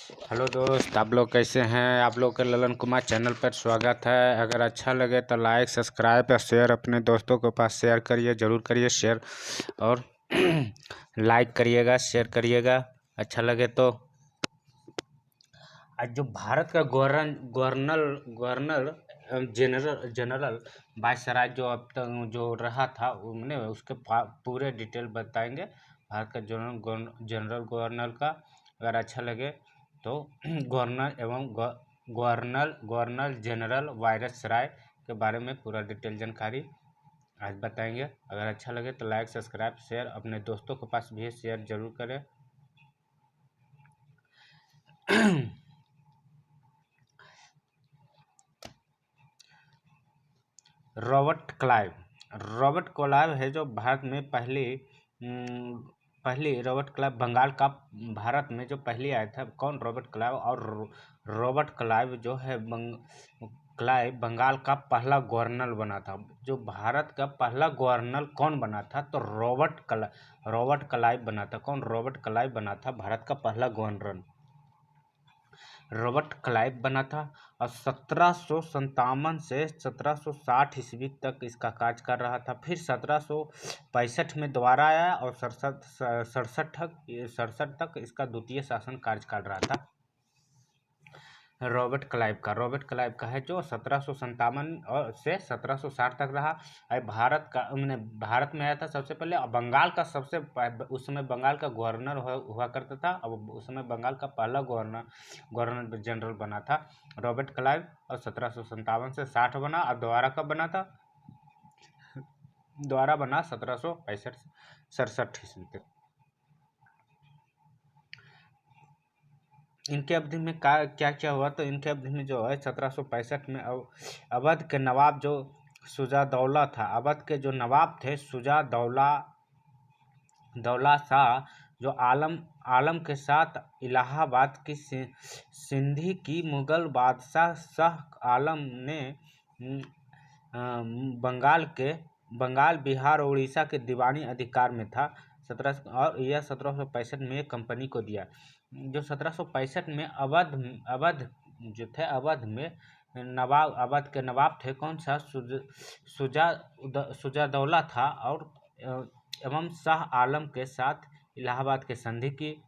Hello दोस्त, आप लोग कैसे हैं। आप लोग के ललन कुमार चैनल पर स्वागत है। अगर अच्छा लगे तो लाइक सब्सक्राइब और शेयर अपने दोस्तों के पास शेयर करिए, ज़रूर करिए शेयर। और लाइक करिएगा, शेयर करिएगा अच्छा लगे तो। आज जो भारत का governor governor general general viceroy जो अब तक जो रहा था, उन्होंने उसके पूरे डिटेल बताएंगे भारत का जनरल गवर्नर का। अगर अच्छा लगे तो गवर्नर एवं गवर्नर जनरल वायसराय के बारे में पूरा डिटेल जानकारी आज बताएंगे। अगर अच्छा लगे तो लाइक सब्सक्राइब शेयर अपने दोस्तों के पास भी शेयर जरूर करें। रॉबर्ट क्लाइव है जो भारत में पहली रॉबर्ट क्लाइव बंगाल का भारत में जो पहली आया था। कौन? Robert Clive. और रॉबर्ट क्लाइव जो है क्लाइव बंगाल का पहला गवर्नर बना था। जो भारत का पहला गवर्नर कौन बना था? तो रॉबर्ट क्लाइव बना था। कौन? रॉबर्ट क्लाइव बना था भारत का पहला गवर्नर। रॉबर्ट क्लाइव बना था और 1757 से 1760 ईस्वी तक इसका कार्य कर रहा था। फिर 1765 में दोबारा आया और सड़सठ तक इसका द्वितीय शासन कार्य कर रहा था। रॉबर्ट क्लाइव का है जो 1757 और से 1760 तक रहा। भारत में आया था सबसे पहले। बंगाल का उस समय बंगाल का गवर्नर हुआ करता था। अब उस समय बंगाल का पहला गवर्नर जनरल बना था रॉबर्ट क्लाइव। और 1757 से 60 बना। और दोबारा कब बना था? दोबारा बना 1765-67 ईस्वी तक। इनके अवधि में क्या क्या हुआ? तो इनके अवधि में जो है 1765 में अवध के नवाब जो शुजा-उद-दौला था। अवध के जो नवाब थे शुजा-उद-दौला शाह, जो आलम के साथ इलाहाबाद की सिंधी की मुगल बादशाह शाह आलम ने बंगाल, बिहार और उड़ीसा के दीवानी अधिकार में था। और यह 1765 में कंपनी को दिया। जो 1765 में अवध जो थे, अवध के नवाब थे। कौन सा? शुजा-उद-दौला था। और एवं शाह आलम के साथ इलाहाबाद के संधि की।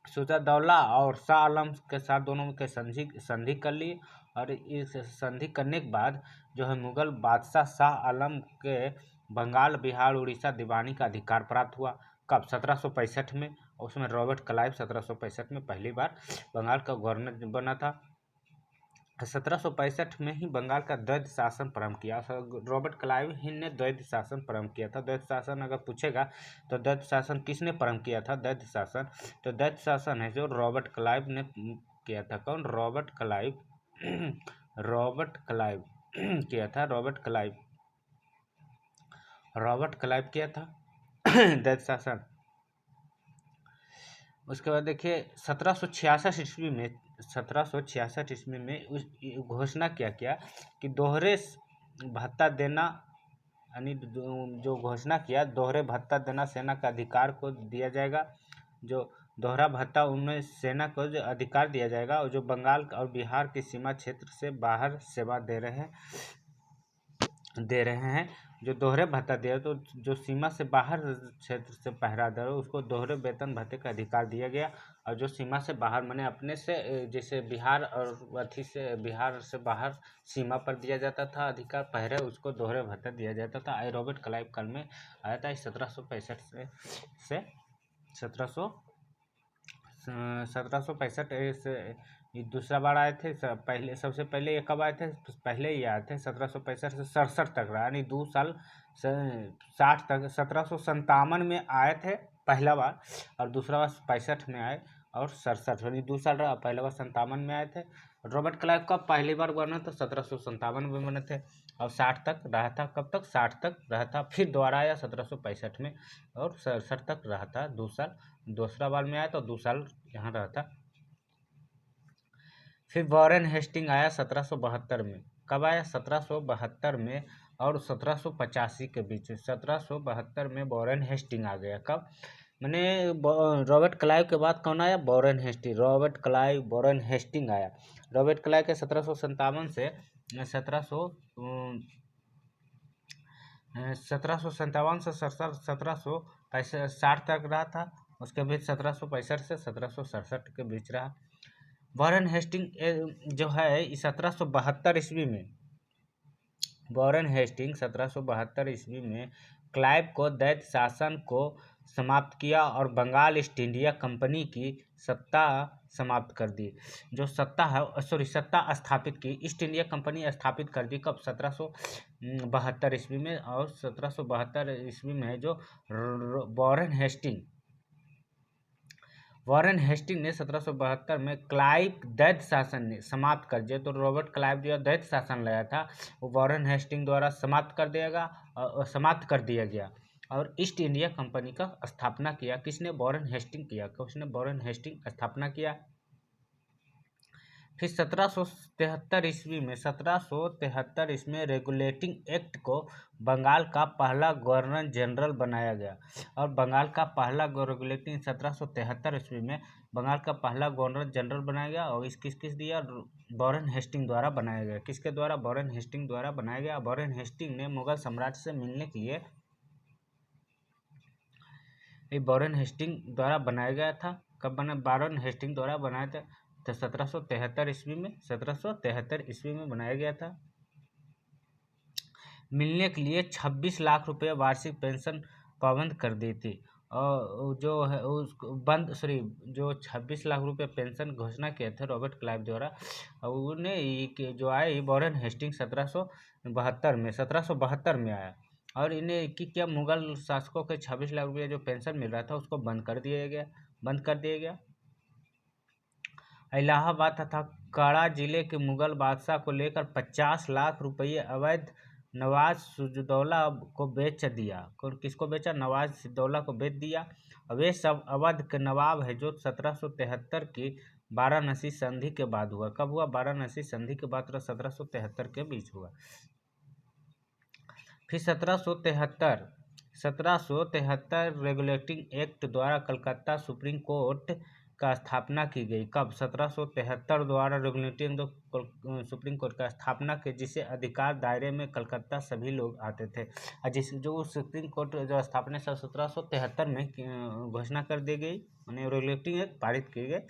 शुजा-उद-दौला और शाह आलम के साथ दोनों के संधि कर ली। और इस संधि करने के बाद जो है मुगल बादशाह शाह आलम के बंगाल, बिहार, उड़ीसा दीवानी का अधिकार प्राप्त हुआ। कब? 1765 में। उसमें रॉबर्ट क्लाइव 1765 में पहली बार बंगाल का गवर्नर बना था। 1765 में ही बंगाल का द्वैध शासन प्रारंभ किया। रॉबर्ट क्लाइव ही ने द्वैध शासन प्रारंभ किया था। द्वैध शासन अगर पूछेगा तो द्वैध शासन किसने प्रारंभ किया था? द्वैध शासन तो द्वैध शासन है जो रॉबर्ट क्लाइव ने किया था। कौन? रॉबर्ट क्लाइव किया था। रॉबर्ट क्लाइव किया था द्वैध शासन। उसके बाद देखिए 1766 ईस्वी में उस घोषणा क्या किया कि दोहरे भत्ता देना, यानी जो घोषणा किया दोहरे भत्ता देना सेना का अधिकार को दिया जाएगा। जो दोहरा भत्ता उनमें सेना को जो अधिकार दिया जाएगा। और जो बंगाल और बिहार की सीमा क्षेत्र से बाहर सेवा दे रहे हैं जो दोहरे भत्ता दिया, तो जो सीमा से बाहर क्षेत्र से पहरा दे उसको दोहरे वेतन भत्ते का अधिकार दिया गया। और जो सीमा से बाहर माने अपने से जैसे बिहार से बाहर सीमा पर दिया जाता था अधिकार पहरे, उसको दोहरे भत्ता दिया जाता था। रॉबर्ट क्लाइव काल में आया था 1765 से 1765 से दूसरा बार आए थे। सबसे पहले ये कब आए थे? पहले ही आए थे 1765 से 67 तक रहा, यानी 2 साल से 60 तक। 1757 में आए थे पहला बार और दूसरा बार 65 में आए और 67, यानी 2 साल रहा। पहला बार 57 में आए थे। रॉबर्ट क्लाइव का पहली बार बना था 1757 में बने थे और 60 तक रहा था। कब तक? 60 तक रहा था। फिर दोबारा आया 1765 में और 67 तक रहा था 2 साल। दूसरा बार में आया तो 2 साल यहाँ रहा था। फिर वॉरेन हेस्टिंग आया 1772 में। कब आया? 1772 में और 1785 के बीच। 1772 में वॉरेन हेस्टिंग आ गया। कब? मैंने रॉबर्ट क्लाइव के बाद कौन आया? Warren Hastings. Robert Clive, Warren Hastings आया। रॉबर्ट क्लाइव के 1757 से 1760 तक रहा था। उसके बीच 1765 से 1767 के बीच रहा। वॉरेन हेस्टिंग जो है 1772 ईस्वी में, वॉरेन हेस्टिंग 1772 ईस्वी में क्लाइव को दैत्य शासन को समाप्त किया और बंगाल ईस्ट इंडिया कंपनी की सत्ता समाप्त कर दी। जो सत्ता है, सत्ता स्थापित की, ईस्ट इंडिया कंपनी स्थापित कर दी। कब? 1772 ईस्वी में। और 1772 ईस्वी में जो वॉरेन हेस्टिंग ने 1772 में क्लाइव दैत्य शासन ने समाप्त कर दिया। तो रॉबर्ट क्लाइव जो दैत्य शासन लाया था वो वॉरेन हेस्टिंग द्वारा समाप्त कर दिया गया और ईस्ट इंडिया कंपनी का स्थापना किया। किसने? वॉरेन हेस्टिंग किया। किसने? वॉरेन हेस्टिंग स्थापना किया। फिर 1773 ईस्वी में रेगुलेटिंग एक्ट को बंगाल का पहला गवर्नर जनरल बनाया गया। और बंगाल का पहला रेगुलेटिंग 1773 ईस्वी में बंगाल का पहला गवर्नर जनरल बनाया गया। और किस दिया? वॉरेन हेस्टिंग द्वारा बनाया गया। किसके द्वारा? वॉरेन हेस्टिंग द्वारा बनाया गया। वॉरेन हेस्टिंग ने मुगल सम्राट से मिलने के लिए वॉरेन हेस्टिंग द्वारा बनाया गया था। कब बना? वॉरेन हेस्टिंग द्वारा बनाया था तो 1773 ईस्वी में बनाया गया था। मिलने के लिए 26 लाख रुपए वार्षिक पेंशन पाबंद कर दी थी। और जो है जो 26 लाख रुपए पेंशन घोषणा किए थे रॉबर्ट क्लाइव द्वारा, उन्हें जो आए वॉरेन हेस्टिंग 1772 में आया। और इन्हें क्या मुगल शासकों के 26 लाख रुपये जो पेंशन मिल रहा था उसको बंद कर दिया गया। इलाहाबाद तथा काड़ा जिले के मुगल बादशाह को लेकर 50 लाख रुपये अवैध नवाज सिद्दौला को बेच दिया। किसको बेचा? नवाज सिद्दौला को बेच दिया। वे सब अवध के नवाब है जो 1773 की वाराणसी संधि के बाद हुआ। कब हुआ? वाराणसी संधि के बाद 1773 के बीच हुआ। फिर 1773 रेगुलेटिंग एक्ट द्वारा कलकत्ता सुप्रीम कोर्ट का स्थापना की गई। कब? 1773 द्वारा रेगुलेटिंग सुप्रीम कोर्ट का स्थापना की, जिसे अधिकार दायरे में कलकत्ता सभी लोग आते थे। जो सुप्रीम कोर्ट जो स्थापना 1773 में घोषणा कर दी गई, उन्हें रेगुलेटिंग एक्ट पारित किए गए।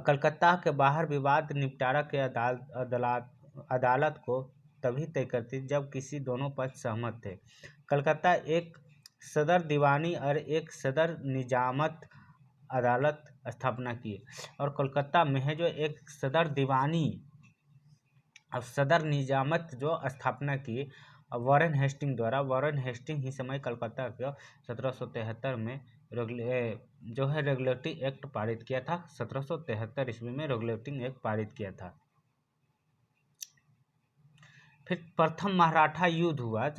कलकत्ता के बाहर विवाद निपटारा के अदालत को तभी तय करती जब किसी दोनों पक्ष सहमत थे। कलकत्ता एक सदर दीवानी और एक सदर निजामत अदालत स्थापना की। और कोलकाता में है जो एक सदर दीवानी और सदर निजामत जो स्थापना की वॉरेन हेस्टिंग द्वारा। वॉरेन हेस्टिंग ही समय कलकत्ता को 1773 में जो है रेगुलेटिंग एक्ट पारित किया था। 1773 ईस्वी में रेगुलेटिंग एक्ट पारित किया था। फिर प्रथम मराठा युद्ध हुआ।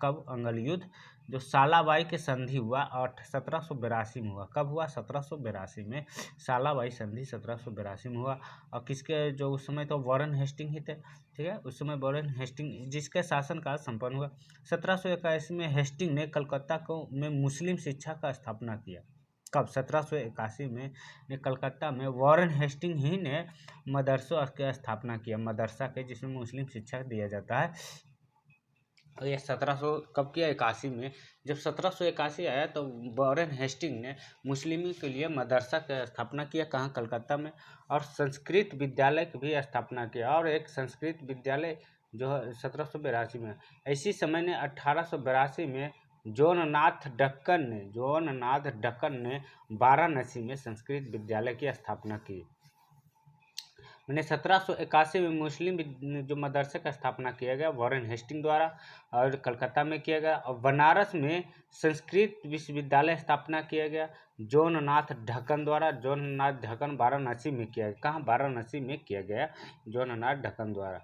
कब? अंगल युद्ध, जो सालाबाई के संधि हुआ और 1782 में हुआ। कब हुआ? 1782 में सालाबाई संधि 1782 में हुआ। और किसके? जो उस समय तो वॉरेन हेस्टिंग ही थे, ठीक है। उस समय वॉरेन हेस्टिंग जिसके शासनकाल संपन्न हुआ। 1781 में हेस्टिंग ने कलकत्ता में मुस्लिम शिक्षा का स्थापना किया। कब? 1781 में कलकत्ता में वॉरेन हेस्टिंग ही ने मदरसों की स्थापना किया, मदरसा के जिसमें मुस्लिम शिक्षा दिया जाता है। और ये 1700 कब किया? 81 में। जब 1781 आया तो वॉरेन हेस्टिंग ने मुस्लिमों के लिए मदरसा की स्थापना किया। कहाँ? कलकत्ता में। और संस्कृत विद्यालय की भी स्थापना किया। और एक संस्कृत विद्यालय जो है 1782 में। इसी समय ने 1882 में जॉन नाथ डक्कन ने वाराणसी में संस्कृत विद्यालय की स्थापना की। मैंने 1781 में मुस्लिम जो मदरसे का स्थापना किया गया वॉरेन हेस्टिंग द्वारा और कलकत्ता में किया गया। और बनारस में संस्कृत विश्वविद्यालय स्थापना किया गया जॉन नाथ ढक्कन द्वारा। जॉन नाथ ढक्कन वाराणसी में किया गया। कहाँ? वाराणसी में किया गया जॉन नाथ ढक्कन द्वारा।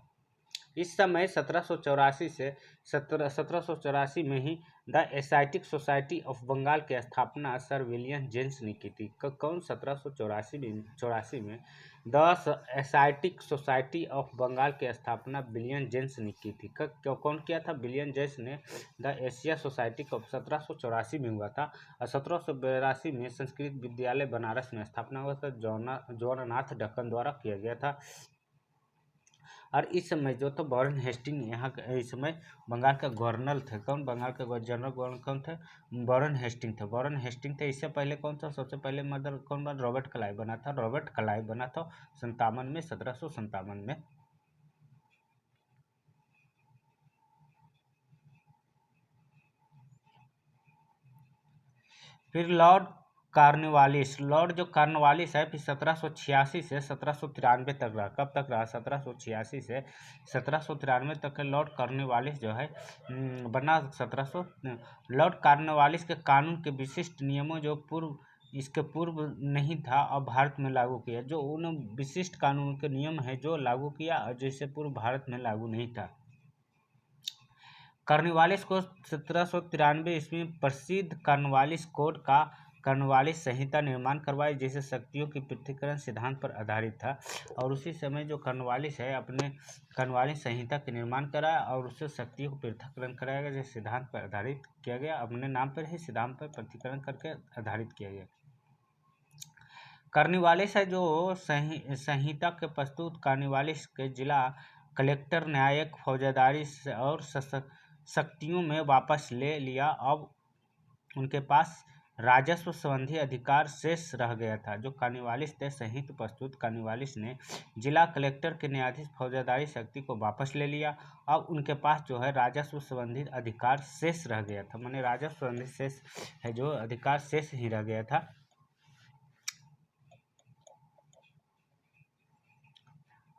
इस समय 1784 से 1784 में ही the Asiatic society of Bengal की स्थापना सर विलियम जेम्स ने की थी। कौन 1784 में the Asiatic society of Bengal की स्थापना विलियम जेम्स ने की थी। कौन किया था? विलियम जेम्स ने द एशिया सोसाइटी को 1784 में हुआ था और 1782 में संस्कृत विद्यालय बनारस में स्थापना हुआ था, जवाहरनाथ डक्कन द्वारा किया गया था। और इस समय जो तो वॉरेन हेस्टिंग यहाँ इस समय बंगाल का गवर्नर थे। कौन? बंगाल के जनरल गवर्नर कौन थे? वॉरेन हेस्टिंग थे। वॉरेन हेस्टिंग थे। इससे पहले कौन था? सबसे पहले मदर कौन बना? रॉबर्ट क्लाइव बना था। रॉबर्ट क्लाइव बना था 57 में, 1757 में। फिर लॉर्ड जो कार्नवालिस है, फिर 1786 से 1793 तक रहा। कब तक रहा? 1786 से 1793 तक है लॉर्ड कार्नवालिस जो है बना। लॉर्ड कार्नवालिस के कानून के विशिष्ट नियमों जो इसके पूर्व नहीं था और भारत में लागू किया। जो उन विशिष्ट कानून के नियम है जो लागू किया और जिससे पूर्व भारत में लागू नहीं था। कार्नवालिस को 1793 ईस्वी में प्रसिद्ध कार्नवालिस कोड का कार्नवालिस संहिता निर्माण करवाई, जिसे शक्तियों की पृथक्करण सिद्धांत पर आधारित था। और उसी समय जो कार्नवालिस है अपने कार्नवालिस संहिता के निर्माण कराया और उससे शक्तियों को पृथक्करण कराया गया, जिस सिद्धांत पर आधारित किया गया। अपने नाम पर ही सिद्धांत पर पृथक्करण करके आधारित किया गया। कार्नवालिस है जो संहिता के प्रस्तुत कार्नवालिस के जिला कलेक्टर न्यायिक फौजदारी और शक्तियों में वापस ले लिया। अब उनके पास राजस्व संबंधी अधिकार शेष रह गया था। जो कार्नवालिस थे संहिता प्रस्तुत कार्नवालिस ने जिला कलेक्टर के न्यायाधीश फौजदारी शक्ति को वापस ले लिया। अब उनके पास जो है राजस्व संबंधी अधिकार शेष रह गया था, माने राजस्व संबंधी शेष है जो अधिकार शेष ही रह गया था।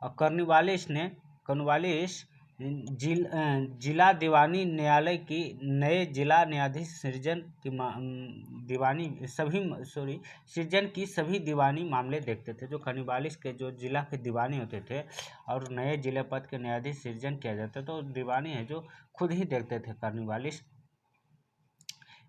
और कार्नवालिस जिला दीवानी न्यायालय की नए जिला न्यायाधीश सृजन की सभी दीवानी मामले देखते थे। जो कार्नवालिस के जो जिला के दीवानी होते थे और नए जिला पद के न्यायाधीश सृजन किया जाता तो दीवानी है जो खुद ही देखते थे कार्नवालिस।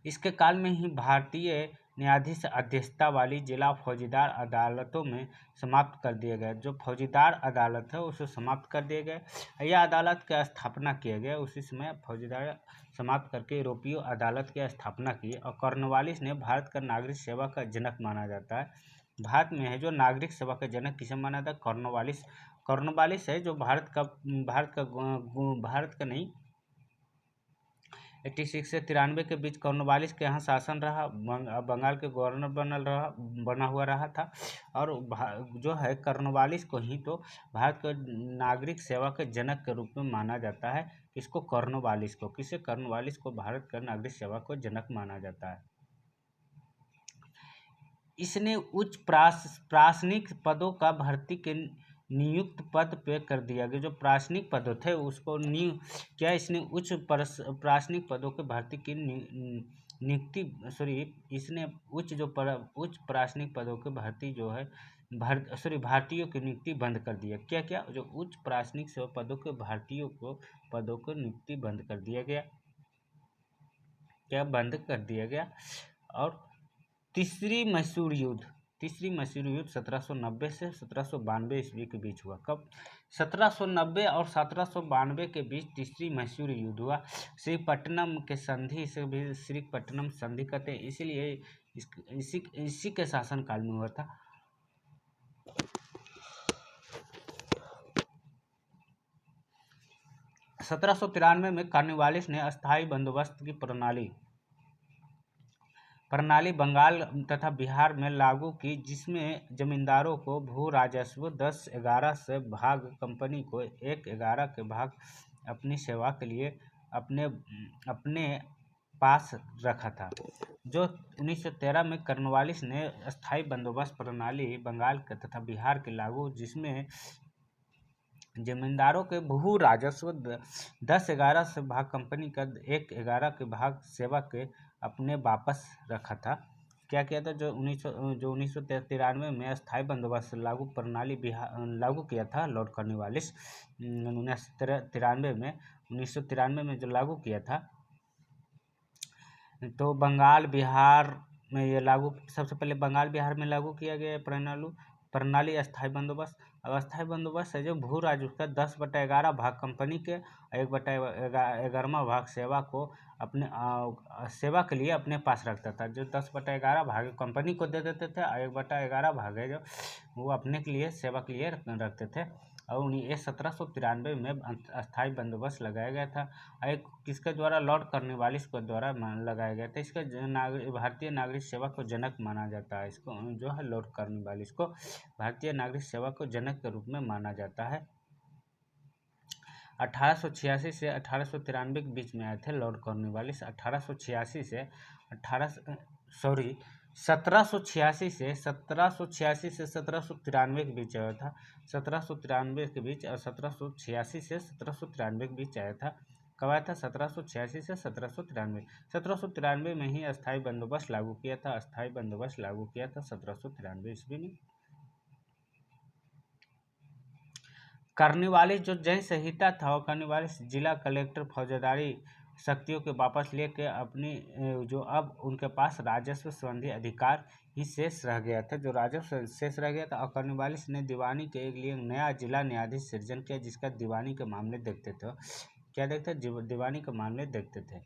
इसके काल में ही भारतीय न्यायाधीश अध्यक्षता वाली जिला फौजदार अदालतों में समाप्त कर दिए गए। जो फौजदार अदालत है उसे समाप्त कर दिए गए। यह अदालत की स्थापना किया गया उसी समय फौजदार समाप्त करके यूरोपीय अदालत की स्थापना की। और कार्नवालिस ने भारत का नागरिक सेवा का जनक माना जाता है। भारत में है जो नागरिक सेवा का जनक किसे माना था? कार्नवालिस है जो भारत का नहीं 86 से 93 के बीच कार्नवालिस के यहाँ शासन रहा। बंगाल के गवर्नर बना हुआ रहा था। और जो है कार्नवालिस को ही तो भारत के नागरिक सेवा के जनक के रूप में माना जाता है। किसको? कार्नवालिस को भारत का नागरिक सेवा को जनक माना जाता है। इसने उच्च प्रासनिक पदों का भर्ती के नियुक्त पद पे कर दिया गया। जो प्रासनिक पद थे उसको इसने उच्च प्रासनिक पदों के भर्ती की नियुक्ति इसने उच्च प्रासनिक पदों के भर्ती जो है भारतीयों की नियुक्ति बंद कर दिया। क्या जो उच्च प्रासनिक सेवा पदों के भारतीयों को पदों को नियुक्ति बंद कर दिया गया। बंद कर दिया गया। और तीसरी मैसूर युद्ध 1790 से 1792 ईस्वी के बीच हुआ। कब? 1790 और 1792 के बीच तीसरी मैसूर युद्ध हुआ। श्रीपट्टनम के संधि, इसे भी श्रीपट्टनम संधि कहते हैं, इसीलिए इसी के शासनकाल में हुआ था। 1793 में कार्नवालिस ने अस्थायी बंदोबस्त की प्रणाली बंगाल तथा बिहार में लागू की, जिसमें जमींदारों को भू राजस्व 10/11 से भाग, कंपनी को 1/11 के भाग अपनी सेवा के लिए अपने पास रखा था। जो 1913 में कार्नवालिस ने अस्थायी बंदोबस्त प्रणाली बंगाल तथा बिहार के लागू, जिसमें जमींदारों के भू राजस्व 10/11 से भाग, कंपनी का 1/11 के भाग सेवा के अपने वापस रखा था। क्या किया था, जो 1993 में अस्थायी बंदोबस्त लागू प्रणाली लागू किया था लॉर्ड कॉर्नवालिस 1993 में जो लागू किया था, तो बंगाल बिहार में ये सबसे पहले बंगाल बिहार में लागू किया गया प्रणाली अस्थायी बंदोबस्त। अब अस्थायी बंदोबस्त है जो भू राजस्व का 10/11 भाग कंपनी के, 1/11वां भाग सेवा को अपने सेवा के लिए अपने पास रखता था। जो 10/11 भाग कंपनी को दे देते थे और 1/11 भाग है जो वो अपने के लिए सेवा के लिए रखते थे। और 1793 में अस्थायी बंदोबस्त लगाया गया था। एक किसके द्वारा, लॉर्ड कॉर्नवालिस के द्वारा लगाया गया था। इसके भारतीय नागरिक सेवा को जनक माना जाता है। इसको जो है लॉर्ड कॉर्नवालिस को भारतीय नागरिक सेवा को जनक के रूप में माना जाता है। 1886 से 1893 के बीच में आए थे लॉर्ड कॉर्नवालिस। 1786 से 1793 के बीच आया था। 1793 के बीच और 1786 से 1793 के बीच आया था। कब आया था? 1786 से 1793। 1793 में ही अस्थायी बंदोबस्त लागू किया था। 1793 ईस्वी में। कॉर्नवालिस जो जैन संहिता था, और कॉर्नवालिस जिला कलेक्टर फौजदारी शक्तियों के वापस लेके अपनी जो अब उनके पास राजस्व संबंधी अधिकार ही शेष रह गया था, जो राजस्व शेष रह गया था। और कॉर्नवालिस ने दीवानी के लिए नया जिला न्यायाधीश सृजन किया, जिसका दीवानी के मामले देखते थे। क्या देखते? दीवानी के मामले देखते थे।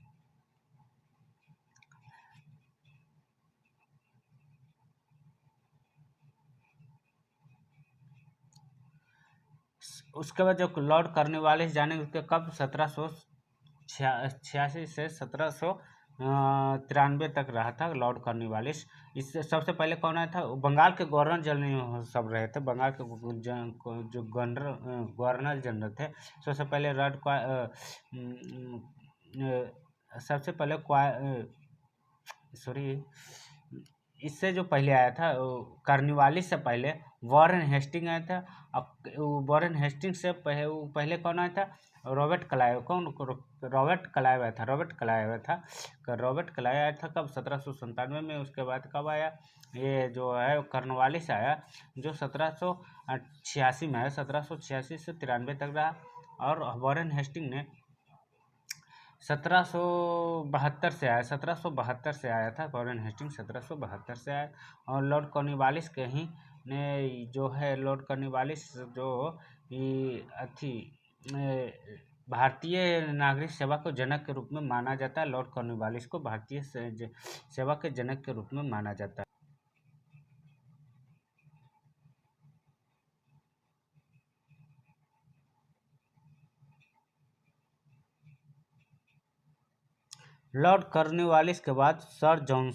उसके बाद जो लॉर्ड कॉर्नवालिस जाने उसके कब 1786 से 1793 तक रहा था लॉर्ड कॉर्नवालिस। इससे सबसे पहले कौन आया था? बंगाल के गवर्नर जनरल सब रहे थे। बंगाल के जो गवर्नर जनरल थे, सबसे पहले सबसे पहले इससे जो पहले आया था कॉर्नवालिस से पहले वॉरेन हेस्टिंग आया था। अब वॉरेन हेस्टिंग से पहले कौन आया था? Robert Clive. रॉबर्ट क्लाइव आया था। रॉबर्ट क्लाइव आया था कब? 1797 में। उसके बाद कब आया? ये जो है कॉर्नवालिस आया, जो 1786 में आया। 1786 से 93 तक रहा। और वॉरेन हेस्टिंग ने 1772 से आया। 1772 से आया था वॉरेन हेस्टिंग। 1772 से आया। और लॉर्ड कॉर्नवालिस के ही ने जो है लॉर्ड कॉर्नवालिस जो भारतीय नागरिक सेवा को जनक के रूप में माना जाता है। लॉर्ड कॉर्नवालिस को भारतीय सेवा के जनक के रूप में माना जाता है। लॉर्ड कॉर्नवालिस के बाद सर जॉन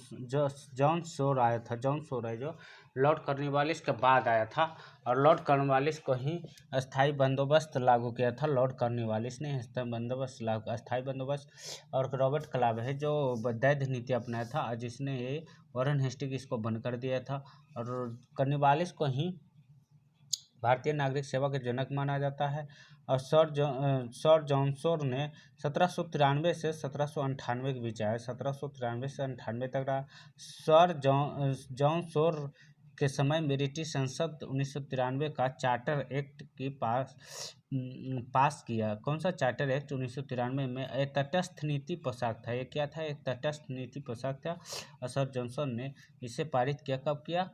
शोर आया था। जॉन शोर है जो लॉर्ड कॉर्नवालिस के बाद आया था। और लॉर्ड कॉर्नवालिस को ही अस्थायी बंदोबस्त लागू किया था। लॉर्ड कॉर्नवालिस ने अस्थायी बंदोबस्त। और रॉबर्ट क्लाइव है जो दैध नीति अपनाया था, जिसने वॉरेन हेस्टिंग इसको बंद कर दिया था। और कॉर्नवालिस को ही भारतीय नागरिक सेवा के जनक माना जाता है। और सर जॉन शोर ने 1793 से 1798 के बीच आया। 1793 से 98 तक रहा। सर जॉन शोर के समय ब्रिटिश संसद 1993 का चार्टर एक्ट की पास किया। कौन सा चार्टर एक्ट? 1993 में एक तटस्थ नीति पोशाक था। ये क्या था? एक तटस्थ नीति पोशाक था। और सर जॉनसन ने इसे पारित किया। कब किया?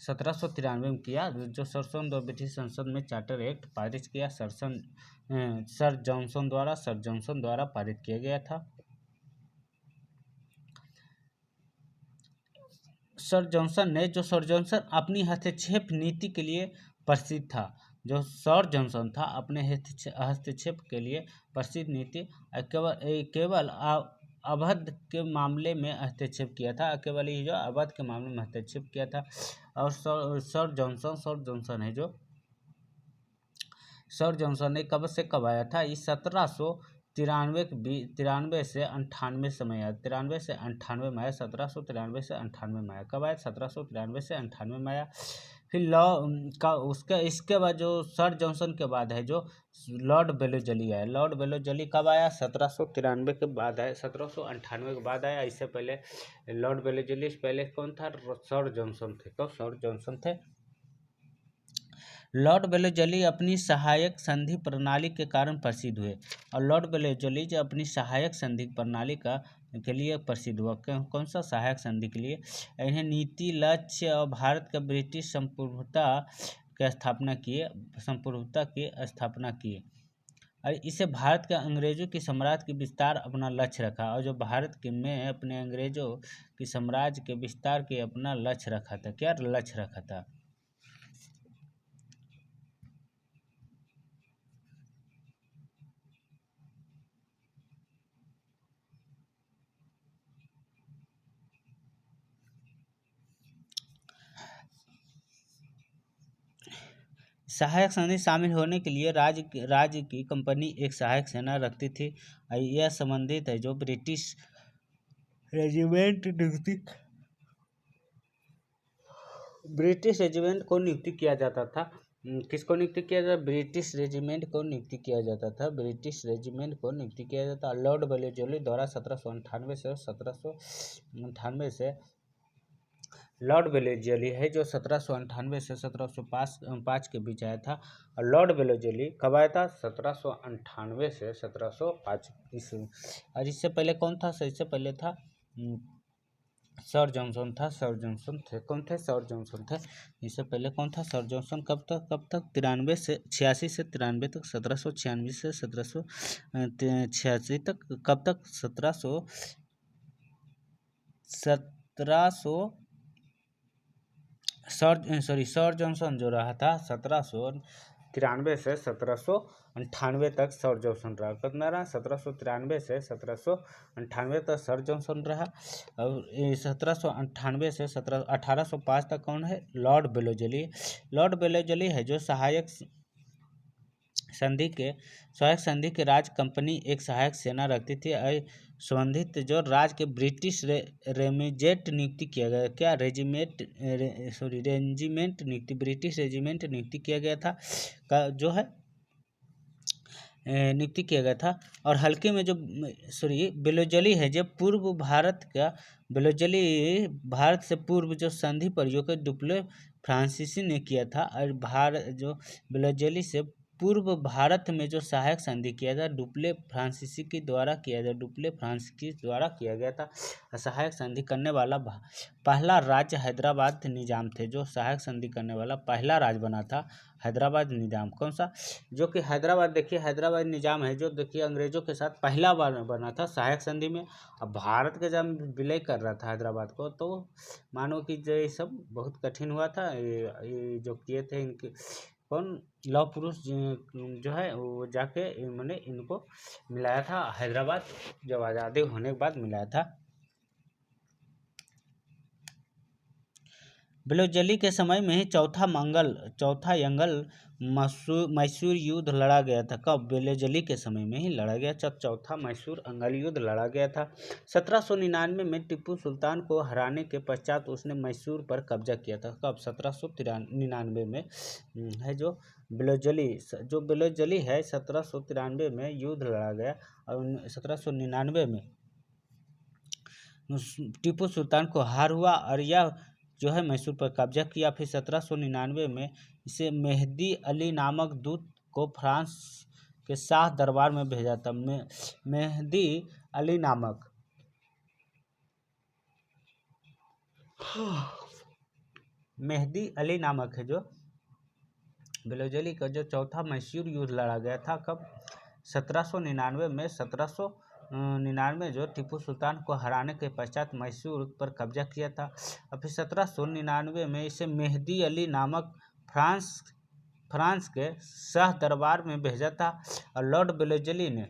1793 में किया। जो सर ब्रिटिश संसद में चार्टर एक्ट पारित किया, सर जॉनसन द्वारा पारित किया गया था। सर जॉनसन अपनी हस्तक्षेप नीति के लिए प्रसिद्ध था। जो सर जॉनसन था अपने हस्तक्षेप के लिए प्रसिद्ध नीति केवल अवध के मामले में हस्तक्षेप किया था। केवल ही जो अवध के मामले में हस्तक्षेप किया था। और सर जॉनसन है जो सर जॉनसन ने कब से कब आया था? इस 1793 से 98 समय आया। 93 से 98 में आया। 1793 से 98 में आया। कब आया? 1793 से 98 में आया। फिर लॉ का उसके इसके बाद जो सर जॉनसन के बाद है जो लॉर्ड बेलोजली आया। लॉर्ड बेलोजली कब आया? 1793 के बाद आया, 1798 के बाद आया। इससे पहले लॉर्ड बेलोजली से पहले कौन था? सर जॉनसन थे। तो सर जॉनसन थे। लॉर्ड बेलोजली अपनी सहायक संधि प्रणाली के कारण प्रसिद्ध हुए। और लॉर्ड बेलोजली जो अपनी सहायक संधि प्रणाली के लिए प्रसिद्ध हुआ। कौन सा सहायक संधि के लिए? इन्हें नीति, लक्ष्य और भारत का ब्रिटिश संप्रभुता की स्थापना किए और इसे भारत के अंग्रेजों की साम्राज्य के विस्तार अपना लक्ष्य रखा। और जो भारत के में अपने अंग्रेजों की साम्राज्य के विस्तार के अपना लक्ष्य रखा था। क्या लक्ष्य रखा था? सहायक संधि शामिल होने के लिए राज्य की कंपनी एक सहायक सेना रखती थी। यह संबंधित है जो ब्रिटिश रेजिमेंट को नियुक्ति किया जाता था। किसको नियुक्ति किया जाता? ब्रिटिश रेजिमेंट को नियुक्ति किया जाता था। ब्रिटिश रेजिमेंट को नियुक्ति किया जाता। लॉर्ड बेलोजली द्वारा 1798 से लॉर्ड बेलोजली है जो 1798 से 1705 के बीच आया था। और लॉर्ड बेलोजली कब आया था? 1798 से 1705 ईस्वी। और इससे पहले कौन था? इससे पहले था सर जॉनसन था। सर जॉनसन थे। कौन थे? सर जॉनसन थे। इससे पहले कौन था? Sir Johnson. कब तक 93 से 86 से 93 तक, 1796 से 1786 तक। कब तक? 1700 सर जॉनसन जो रहा था 1793 से 1798 तक सर जॉनसन रहा। कितना रहा? 1793 से 1798 तक सर जॉनसन रहा। और 1798 से 1805 तक कौन है? लॉर्ड बेलोजली। लॉर्ड बेलोजली है जो सहायक संधि के राज कंपनी एक सहायक सेना रखती थी। संबंधित जो राज्य के ब्रिटिश रेजिमेंट नियुक्ति किया गया। क्या? रेजिमेंट नियुक्ति, ब्रिटिश रेजिमेंट नियुक्ति किया गया था जो है नियुक्ति किया गया था। और हल्के में जो बेलोजली है जो पूर्व भारत का बेलोजली भारत से पूर्व जो संधि प्रयोग डुप्ले फ्रांसीसी ने किया था। और जो बेलोजली से पूर्व भारत में जो सहायक संधि किया था डुप्ले फ्रांसीसी के द्वारा किया गया था। सहायक संधि करने वाला पहला राज्य हैदराबाद निजाम थे। जो सहायक संधि करने वाला पहला राज्य बना था हैदराबाद निजाम। कौन सा? जो कि हैदराबाद, देखिए हैदराबाद निजाम है जो देखिए अंग्रेजों के साथ पहला बार बना था सहायक संधि में। अब भारत के जब विलय कर रहा था हैदराबाद को, तो मानो कि जो ये सब बहुत कठिन हुआ था। ये जो किए थे इनके कौन? लौह पुरुष जो है वो जाके इन्होंने इनको मिलाया था हैदराबाद, जब आज़ादी होने के बाद मिलाया था। बेलोजली के समय में ही चौथा यंगल मैसूर युद्ध लड़ा गया था। कब? बेलोजली के समय में ही लड़ा गया। चौथा मैसूर अंगल युद्ध लड़ा गया था। 1799 में टिप्पू सुल्तान को हराने के पश्चात उसने मैसूर पर कब्जा किया था। कब? 1799 में है जो बेलोजली है 1793 में युद्ध लड़ा गया। और 1799 में टिप्पू सुल्तान को हार हुआ और यह जो है मैसूर पर कब्जा किया। फिर 1799 में इसे मेहदी अली नामक दूत को फ्रांस के शाह दरबार में भेजा था। मेहदी अली नामक है जो बेलोजली का जो चौथा मैसूर युद्ध लड़ा गया था। कब? 1799 में। 1799 जो टिप्पू सुल्तान को हराने के पश्चात मैसूर पर कब्जा किया था। और फिर 1799 में इसे मेहदी अली नामक फ्रांस के शाह दरबार में भेजा था। और लॉर्ड बेलोजली ने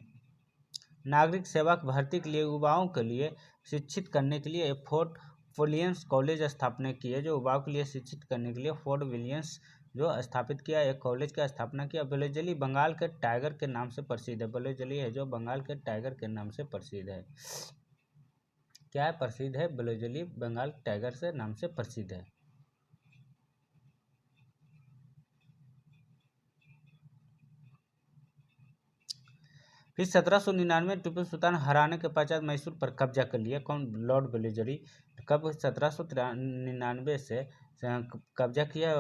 नागरिक सेवा की भर्ती के लिए युवाओं के लिए शिक्षित करने के लिए फोर्ट विलियम्स कॉलेज स्थापना की है। जो युवाओं के लिए शिक्षित करने के लिए फोर्ट विलियम्स जो स्थापित किया, एक कॉलेज का स्थापना किया। बेलोजली बंगाल के टाइगर के नाम से प्रसिद्ध है। बेलोजली है जो बंगाल के टाइगर के नाम से प्रसिद्ध है। क्या है? प्रसिद्ध है। बेलोजली बंगाल टाइगर से नाम से प्रसिद्ध है। फिर 1799 टीपू सुल्तान हराने के पश्चात मैसूर पर कब्जा कर लिया। कौन? लॉर्ड बेलिजरी। कब? 1799 से कब्जा किया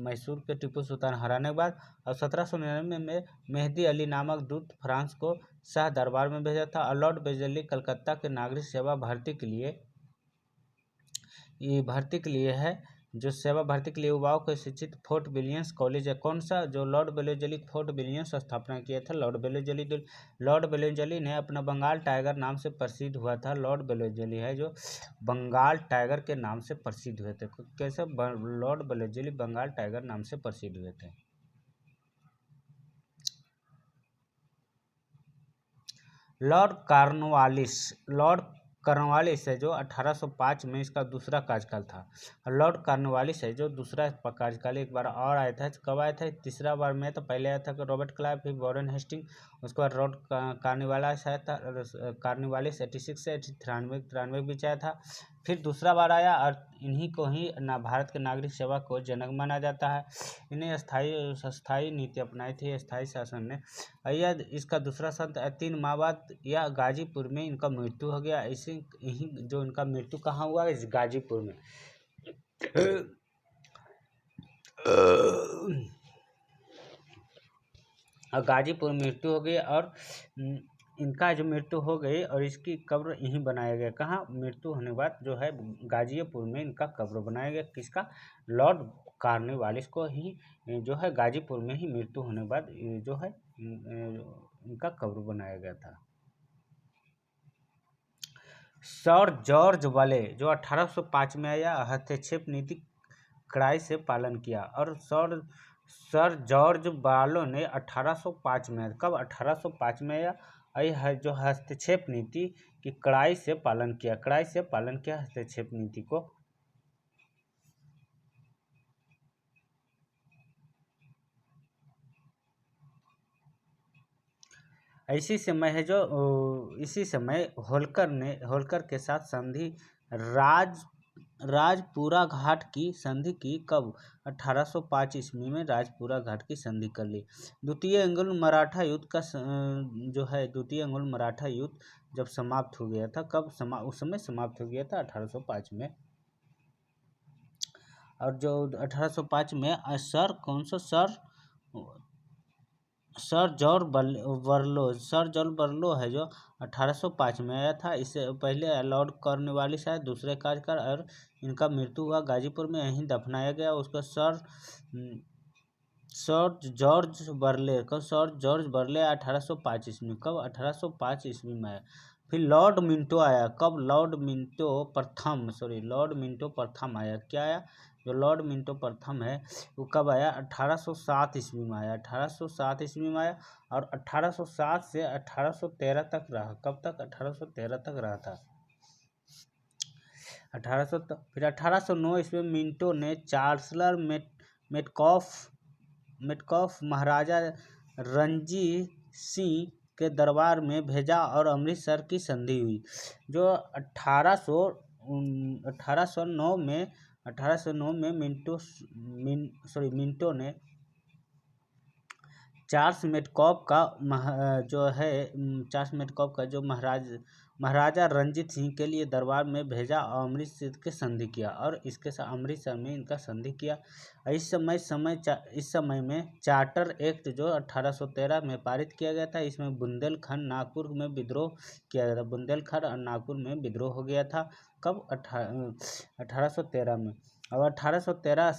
मैसूर के टीपू सुल्तान हराने के बाद। और 1799 में मेहदी अली नामक दूत फ्रांस को शाह दरबार में भेजा था। और लॉर्ड बेलिजरी कलकत्ता के नागरिक सेवा भर्ती के लिए है, जो सेवा भर्ती के लिए युवाओं को शिक्षित फोर्ट विलियम्स कॉलेज है। कौन सा? जो लॉर्ड बेलिजरी फोर्ट विलियम्स स्थापना किया था लॉर्ड बेलिजरी ने अपना बंगाल टाइगर नाम से प्रसिद्ध हुआ था। लॉर्ड बेलिजरी है जो बंगाल टाइगर के नाम से प्रसिद्ध हुए थे। कैसे? लॉर्ड बेलिजरी बंगाल टाइगर नाम से प्रसिद्ध हुए थे। लॉर्ड कॉर्नवालिस है जो 1805 में इसका दूसरा कार्यकाल था। लॉर्ड कॉर्नवालिस है जो दूसरा कार्यकाल एक बार और आया था। कब आया था? तीसरा बार में। तो पहले आया था रॉबर्ट क्लाइव, फिर वॉरेन हेस्टिंग, उसके बाद लॉर्ड कॉर्नवालिस आया था। कॉर्नवालिस 86 से 93 बीच आया था। फिर दूसरा बार आया और इन्हीं को ही भारत के नागरिक सेवा को जनक माना जाता है। इन्हें स्थायी नीति अपनाई थी स्थायी शासन ने। यह इसका दूसरा संत 3 माह बाद या गाजीपुर में इनका मृत्यु हो गया। इसी यही जो इनका मृत्यु कहाँ हुआ? इस गाजीपुर में। और गाजीपुर में मृत्यु हो गई। और इनका जो मृत्यु हो गई और इसकी कब्र यहीं बनाया गया। कहाँ? मृत्यु होने के बाद जो है गाजीपुर में इनका कब्र बनाया गया। किसका? लॉर्ड कॉर्नवालिस को ही जो है गाजीपुर में ही मृत्यु होने के बाद जो है इनका कब्र बनाया गया था। सर जॉर्ज वाले जो 1805 में आया, हस्तक्षेप नीति कड़ाई से पालन किया। और सर जॉर्ज बालो ने 1805 में, कब? 1805 में आया, है जो हस्तक्षेप नीति की कड़ाई से पालन किया हस्तक्षेप नीति को। इसी समय होलकर के साथ संधि राजपुरा घाट की संधि की। कब? 1805 ईस्वी में राजपुरा घाट की संधि कर ली। द्वितीय एंग्लो मराठा युद्ध का द्वितीय एंग्लो मराठा युद्ध जब समाप्त हो गया था। कब उस समय समाप्त हो गया था? 1805 में। और जो 1805 में सर जॉर्ज बर्लो है जो 1805 में आया था। इससे पहले लॉर्ड कॉर्नवालिस आया दूसरे कार्यकाल, और इनका मृत्यु हुआ गाजीपुर में, यहीं दफनाया गया। उसको सर जॉर्ज बर्ले 1805 ईस्वी में। कब? 1805 ईस्वी में आया। फिर लॉर्ड मिंटो आया। कब? लॉर्ड मिंटो प्रथम आया। क्या आया? जो लॉर्ड मिंटो प्रथम है वो कब आया? 1807 ईस्वी में आया। 1807 ईस्वी में आया और 1807 से 1813 तक रहा। कब तक? 1813 तक रहा था। फिर 1809 ईस्वी में मिंटो ने चार्ल्स मेटकॉफ महाराजा रणजीत सिंह के दरबार में भेजा और अमृतसर की संधि हुई। जो 1809 में मिंटो ने चार्ल्स मेटकॉफ का जो महाराजा रणजीत सिंह के लिए दरबार में भेजा और अमृतसर की संधि किया। और इसके साथ अमृतसर में इनका संधि किया। इस समय में चार्टर एक्ट जो 1813 में पारित किया गया था। इसमें बुंदेलखंड नागपुर में विद्रोह किया गया था। बुंदेलखंड और नागपुर में विद्रोह हो गया था। कब? 1813 में। और 1807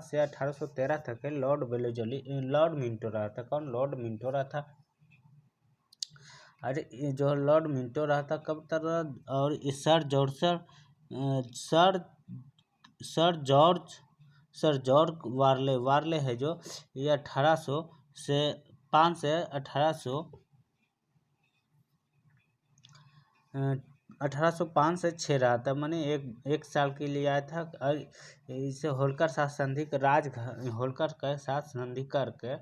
से 1813 तक लॉर्ड मिंटो रहा था। कौन? लॉर्ड मिंटो रहा था। अरे जो लॉर्ड मिंटो रहा था कब तक रहा? और सर जॉर्ज वार्ले है जो ये 1805 से 1805 से 6 रहा था। मैंने एक साल के लिए आया था। और इसे होलकर के साथ संधि करके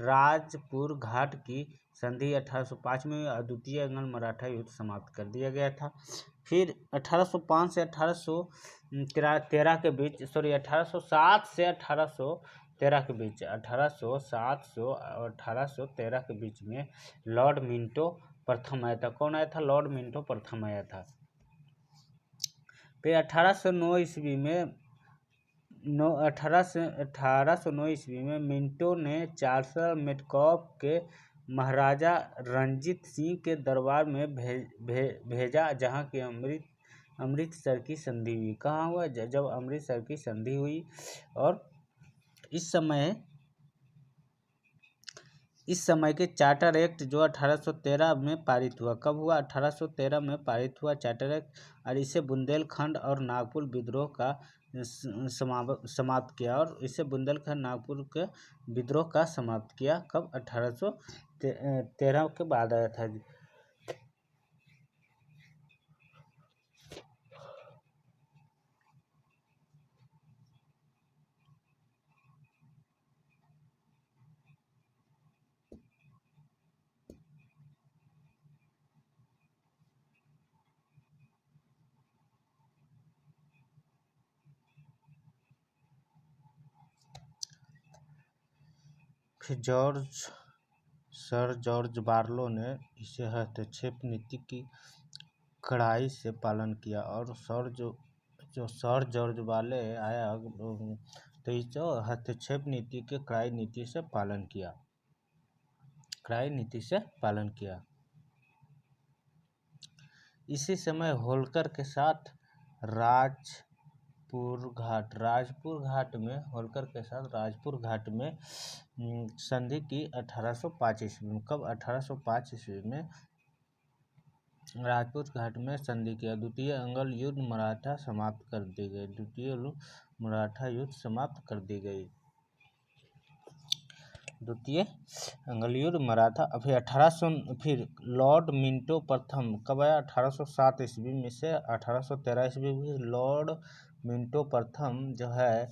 राजपुर घाट की संधि 1805 में और द्वितीय एंग्लो मराठा युद्ध समाप्त कर दिया गया था। फिर 1805 से 1813 के बीच 1807 से 1813 1813 के बीच 1807 और 1813 के बीच में लॉर्ड मिंटो प्रथम आया था। कौन आया था? लॉर्ड मिंटो प्रथम आया था। फिर 1809 ईस्वी में 1809 ईस्वी में मिंटो ने चार्ल्स मेटकॉफ के महाराजा रणजीत सिंह के दरबार में भेजा, जहां की अमृतसर की संधि हुई। कहाँ हुआ? जब अमृतसर की संधि हुई। और इस समय के चार्टर एक्ट जो 1813 में पारित हुआ। कब हुआ? 1813 में पारित हुआ चार्टर एक्ट, और इसे बुंदेलखंड और नागपुर विद्रोह का समाप्त किया। और इसे बुंदेलखंड नागपुर के विद्रोह का समाप्त किया। कब? 1813 के बाद आया था। फिर सर जॉर्ज बारलो ने इसे हस्तक्षेप नीति की कड़ाई से पालन किया। और सर जॉर्ज बारलो आया तो इस हस्तक्षेप नीति के कड़ाई नीति से पालन किया। इसी समय होल्कर के साथ राजपुर घाट में संधि की 1805 ईस्वी में। कब? 1805 ईस्वी में राजपुर घाट में संधि किया। द्वितीय अंग्ल युद्ध मराठा समाप्त कर दी गई। द्वितीय अंग्ल युद्ध मराठा। फिर लॉर्ड मिंटो प्रथम कब आया? 1807 ईस्वी में से 1813 ईस्वी में। लॉर्ड मिंटो प्रथम जो है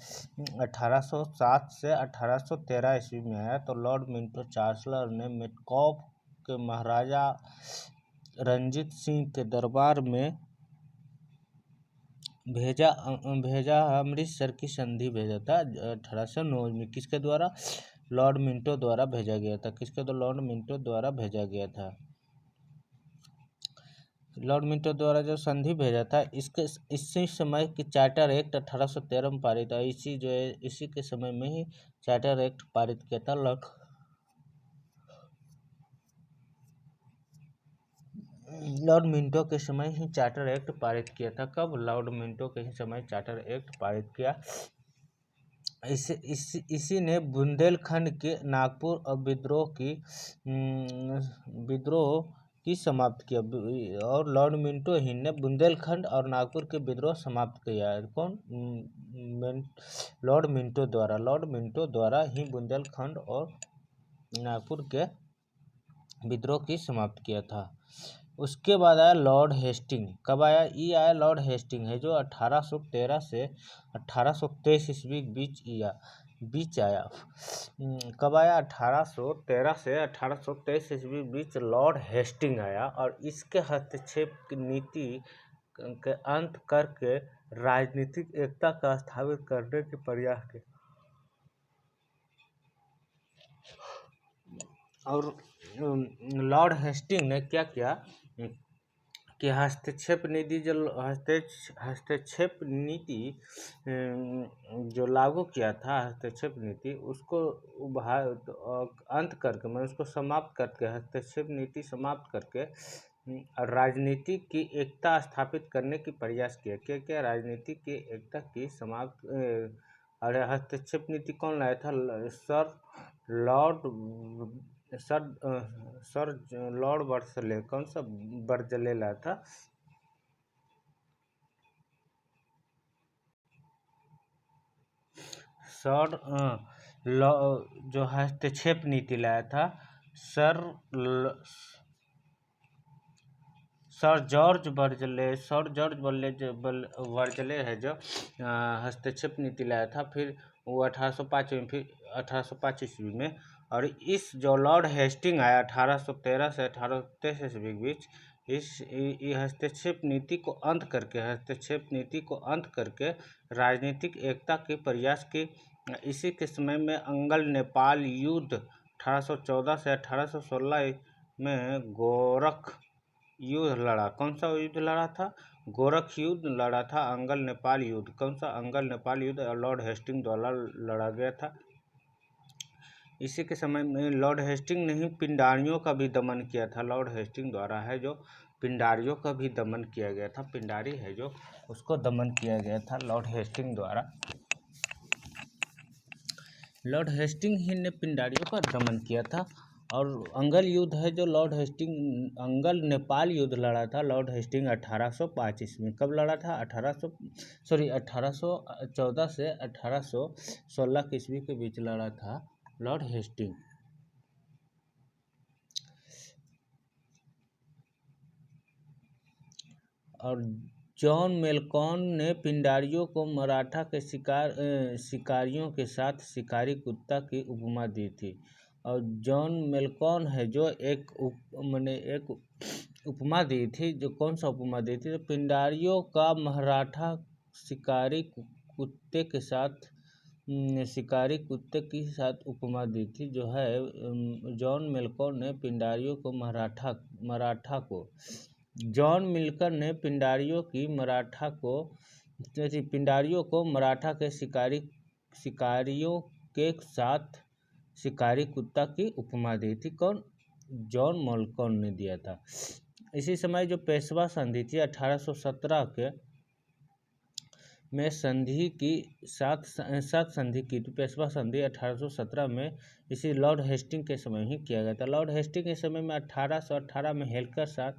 1807 से 1813 ईस्वी में आया। तो लॉर्ड मिंटो चांसलर ने मेटकॉफ के महाराजा रणजीत सिंह के दरबार में भेजा। अमृतसर की संधि भेजा था 1809 में। किसके द्वारा? लॉर्ड मिंटो द्वारा भेजा गया था। लॉर्ड मिंटो द्वारा भेजा गया था। लॉर्ड मिंटो द्वारा जो संधि भेजा था, इसी समय की चार्टर एक्ट 1813 में पारित था। इसी के समय में ही चार्टर एक्ट पारित किया था। लॉर्ड मिंटो के समय ही चार्टर एक्ट पारित किया था। कब? लॉर्ड मिंटो के ही समय चार्टर एक्ट पारित किया। इसी ने बुंदेलखंड के नागपुर और विद्रोह की समाप्त किया। और लॉर्ड मिंटो ही ने बुंदेलखंड और नागपुर के विद्रोह समाप्त किया। कौन? लॉर्ड मिंटो द्वारा ही बुंदेलखंड और नागपुर के विद्रोह की समाप्त किया था। उसके बाद आया लॉर्ड हेस्टिंग। कब आया? ये आया लॉर्ड हेस्टिंग है, जो 1813 से 1823 ईस्वी बीच आया। कब आया? 1813 से 1823 ईस्वी बीच लॉर्ड हेस्टिंग आया। और इसके हस्तक्षेप की नीति के अंत करके राजनीतिक एकता का स्थापित करने के प्रयास किए। और लॉर्ड हेस्टिंग ने क्या किया कि हस्तक्षेप नीति जो लागू किया था, हस्तक्षेप नीति, उसको अंत करके, मैं उसको समाप्त करके, हस्तक्षेप नीति समाप्त करके राजनीति की एकता स्थापित करने की प्रयास किया। क्या राजनीति की एकता की समाप्त। और हस्तक्षेप नीति कौन लाया था? सर लॉर्ड बर्जले। कौन सा बर्जले लाया था? जो हस्तक्षेप नीति लाया था, सर जॉर्ज बर्जले है जो हस्तक्षेप नीति लाया था। फिर वो 1805 में, फिर 1805 ईस्वी में। और इस जो लॉर्ड हेस्टिंग आया 1813 से 1823 ईस्वी के बीच, इस हस्तक्षेप नीति को अंत करके राजनीतिक एकता के प्रयास की इसी के समय में अंगल नेपाल युद्ध 1814 से 1816 में गोरख युद्ध लड़ा। कौन सा युद्ध लड़ा था? गोरख युद्ध लड़ा था। अंगल नेपाल युद्ध, कौन सा? अंगल नेपाल युद्ध लॉर्ड हेस्टिंग द्वारा लड़ा गया था। इसी के समय में लॉर्ड हेस्टिंग ने ही पिंडारियों का भी दमन किया था। लॉर्ड हेस्टिंग द्वारा है जो पिंडारियों का भी दमन किया गया था। पिंडारी है जो उसको दमन किया गया था लॉर्ड हेस्टिंग द्वारा। लॉर्ड हेस्टिंग ही ने पिंडारियों का दमन किया था। और अंगल युद्ध है जो लॉर्ड हेस्टिंग अंगल नेपाल युद्ध लड़ा था लॉर्ड हेस्टिंग 1805 ईस्वी में। कब लड़ा था? 1814 से 1816 ईस्वी के बीच लड़ा था लॉर्ड हेस्टिंग। और जॉन मेल्कॉन ने पिंडारियों को मराठा के शिकारियों के साथ शिकारी कुत्ता की उपमा दी थी। और जॉन मेल्कॉन है जो एक उपमा दी थी। जो कौन सा उपमा दी थी? तो पिंडारियों का मराठा शिकारी कुत्ते के साथ उपमा दी थी। जो है जॉन मेल्कॉन ने पिंडारियों को जॉन मिल्कर ने पिंडारियों को मराठा के शिकारियों के साथ शिकारी कुत्ता की उपमा दी थी। कौन? जॉन मेल्कॉन ने दिया था। इसी समय जो पेशवा संधि थी 1817 के में संधि की सात संधि की थी। पेशवा संधि 1817 में इसी लॉर्ड हेस्टिंग के समय ही किया गया था। लॉर्ड हेस्टिंग के समय में 1818 में हेलकर साथ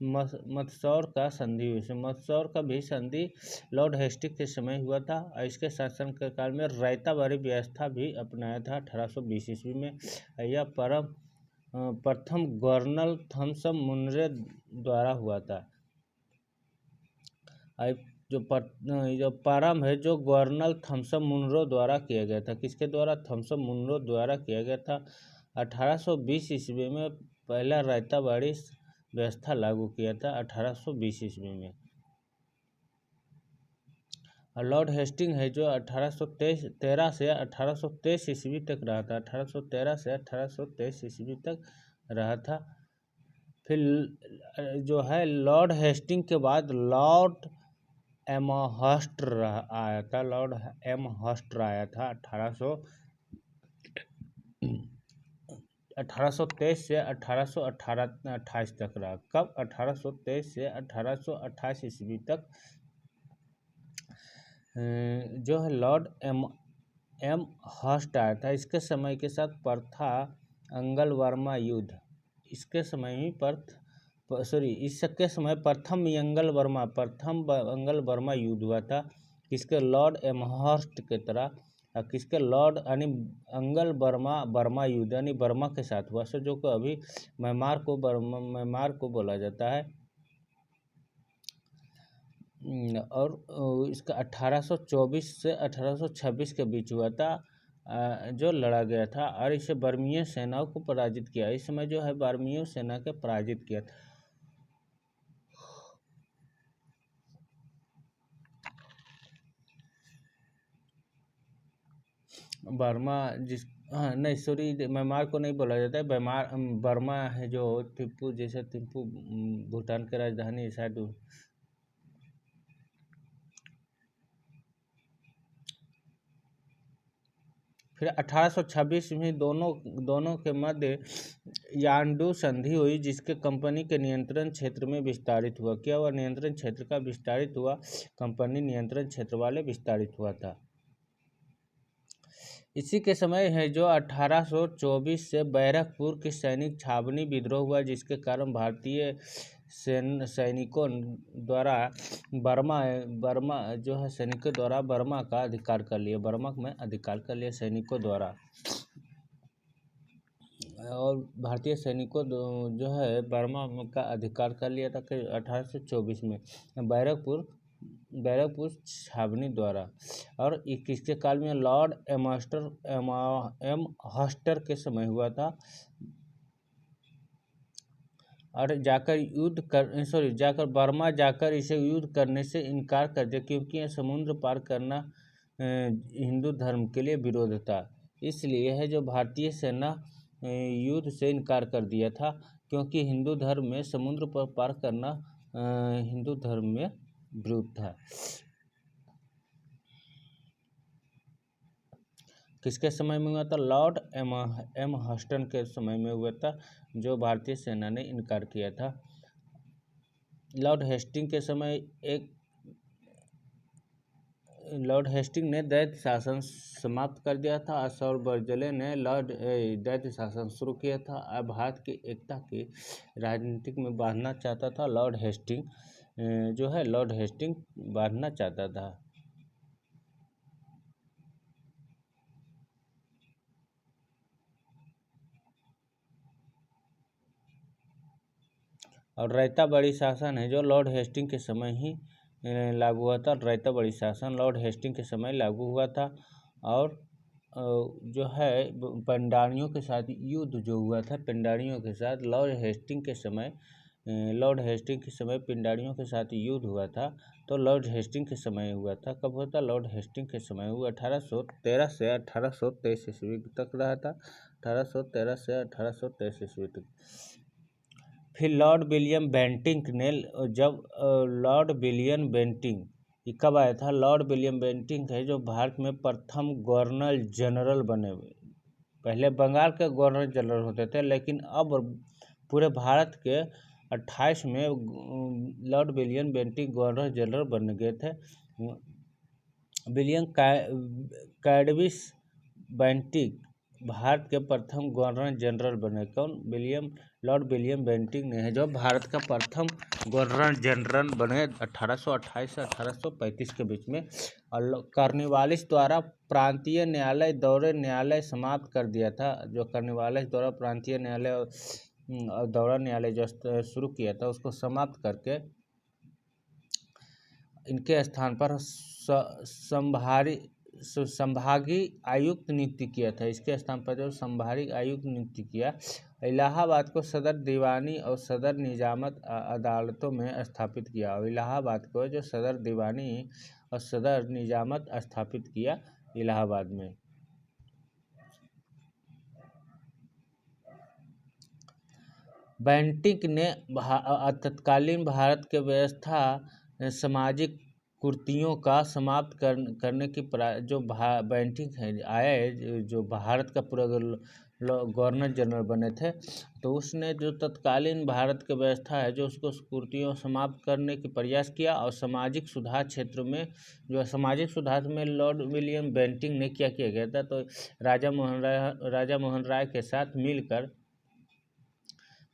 मंदसौर का संधि हुई। मंदसौर का भी संधि लॉर्ड हेस्टिंग के समय हुआ था। और इसके शासन के काल में रायताबारी व्यवस्था भी अपनाया था 1820 ईस्वी में। यह प्रथम गवर्नर थॉमसन मुनरे द्वारा हुआ था। जो प्रारंभ है जो गवर्नर थॉमसन मुनरो द्वारा किया गया था। किसके द्वारा? थॉमसन मुनरो द्वारा किया गया था। 1820 ईस्वी में पहला रायताबाड़ी व्यवस्था लागू किया था 1820 ईस्वी में। और लॉर्ड हेस्टिंग है जो 1813 से 1823 ईस्वी तक रहा था। 1813 से 1823 ईस्वी तक रहा था। फिर जो है लॉर्ड हेस्टिंग के बाद लॉर्ड एमहर्स्ट आया था। लॉर्ड एमहर्स्ट आया था 1823 से 1828 तक रहा। कब? 1823 से 1828 ईस्वी तक जो है लॉर्ड एमहर्स्ट आया था। इसके समय के साथ प्रथा अंगल वर्मा युद्ध इसके समय ही इसके समय प्रथम अंगल वर्मा युद्ध हुआ था। किसके? लॉर्ड एमहर्स्ट के तरह। किसके? लॉर्ड यानी अंगल वर्मा युद्ध यानी बर्मा के साथ हुआ। जो को अभी म्यांमार को बोला जाता है। और इसका 1824 से 1826 के बीच हुआ था जो लड़ा गया था। और इसे बर्मियों सेनाओं को पराजित किया। इस समय जो है बर्मियों सेना के पराजित किया था। बर्मा नहीं सॉरी म्यांमार को नहीं बोला जाता है। बर्मा है जो थिम्पू भूटान की राजधानी शायद। फिर 1826 में दोनों के मध्य यानडू संधि हुई जिसके कंपनी के नियंत्रण क्षेत्र में विस्तारित हुआ। क्या हुआ? नियंत्रण क्षेत्र का विस्तारित हुआ। कंपनी नियंत्रण क्षेत्र वाले विस्तारित हुआ था। इसी के समय है जो 1824 से बैरकपुर की सैनिक छावनी विद्रोह हुआ जिसके कारण भारतीय सैनिकों द्वारा बर्मा जो है सैनिकों द्वारा बर्मा का अधिकार कर लिया। बर्मा में अधिकार कर लिया सैनिकों द्वारा। और भारतीय सैनिकों जो है बर्मा का अधिकार कर लिया था। कि 1824 में बैरकपुर छावनी द्वारा। और किसके काल में? लॉर्ड एमहर्स्ट के समय हुआ था। और जाकर बर्मा जाकर इसे युद्ध करने से इनकार कर दिया क्योंकि यह समुद्र पार करना हिंदू धर्म के लिए विरोध था। इसलिए है जो भारतीय सेना युद्ध से इनकार कर दिया था, क्योंकि हिंदू धर्म में समुद्र पर पार करना हिंदू धर्म में विरुद्ध था। किसके समय में हुआ था? लॉर्ड एम हस्टन के समय में हुआ था, जो भारतीय सेना ने इनकार किया था। लॉर्ड हेस्टिंग ने दैत्य शासन समाप्त कर दिया था। सर बर्जले ने दैत्य शासन शुरू किया था। अब भारत की एकता की राजनीतिक में बांधना चाहता था। लॉर्ड हेस्टिंग बांधना चाहता था। और रायता बड़ी शासन है जो लॉर्ड हेस्टिंग के समय ही लागू हुआ था। रायता बड़ी शासन लॉर्ड हेस्टिंग के समय लागू हुआ था। और जो है पंडारियों के साथ युद्ध जो हुआ था, पंडारियों के साथ लॉर्ड हेस्टिंग के समय पिंडारियों के साथ युद्ध हुआ था। तो लॉर्ड हेस्टिंग के समय हुआ था। कब हुआ था? लॉर्ड हेस्टिंग के समय हुआ 1813 से 1823 ईस्वी तक रहा था। 1813 से 1823 ईस्वी तक। फिर लॉर्ड विलियम बेंटिंक ये कब आया था? लॉर्ड विलियम बेंटिंक है जो भारत में प्रथम गवर्नर जनरल बने हुए। पहले बंगाल के गवर्नर जनरल होते थे, लेकिन अब पूरे भारत के 28 में Lord William Bentinck governor general बन गए थे। विलियम कैडविस बेंटिंक भारत के प्रथम गवर्नर जनरल बने। कौन? लॉर्ड विलियम बेंटिंक ने है जो भारत का प्रथम गवर्नर जनरल बने 1828 से 1835 के बीच में। और कॉर्नवालिस द्वारा प्रांतीय न्यायालय दौरे न्यायालय समाप्त कर दिया था। जो कॉर्नवालिस द्वारा प्रांतीय न्यायालय और दौरा न्यायालय जो शुरू किया था, उसको समाप्त करके इनके स्थान पर संभागीय आयुक्त नियुक्ति किया था। इसके स्थान पर जो संभागीय आयुक्त नियुक्ति किया। इलाहाबाद को सदर दीवानी और सदर निजामत अदालतों में स्थापित किया। और इलाहाबाद को जो सदर दीवानी और सदर निजामत स्थापित किया इलाहाबाद में। बेंटिंक ने तत्कालीन भारत के व्यवस्था सामाजिक कुरीतियों का समाप्त करने की जो बेंटिंक है आए जो भारत का पूरा गवर्नर जनरल बने थे, तो उसने जो तत्कालीन भारत की व्यवस्था है जो उसको कुरीतियों समाप्त करने की प्रयास किया। और सामाजिक सुधार क्षेत्र में जो सामाजिक सुधार में लॉर्ड विलियम बेंटिंक ने क्या किया गया था? तो राजा मोहन राय के साथ मिलकर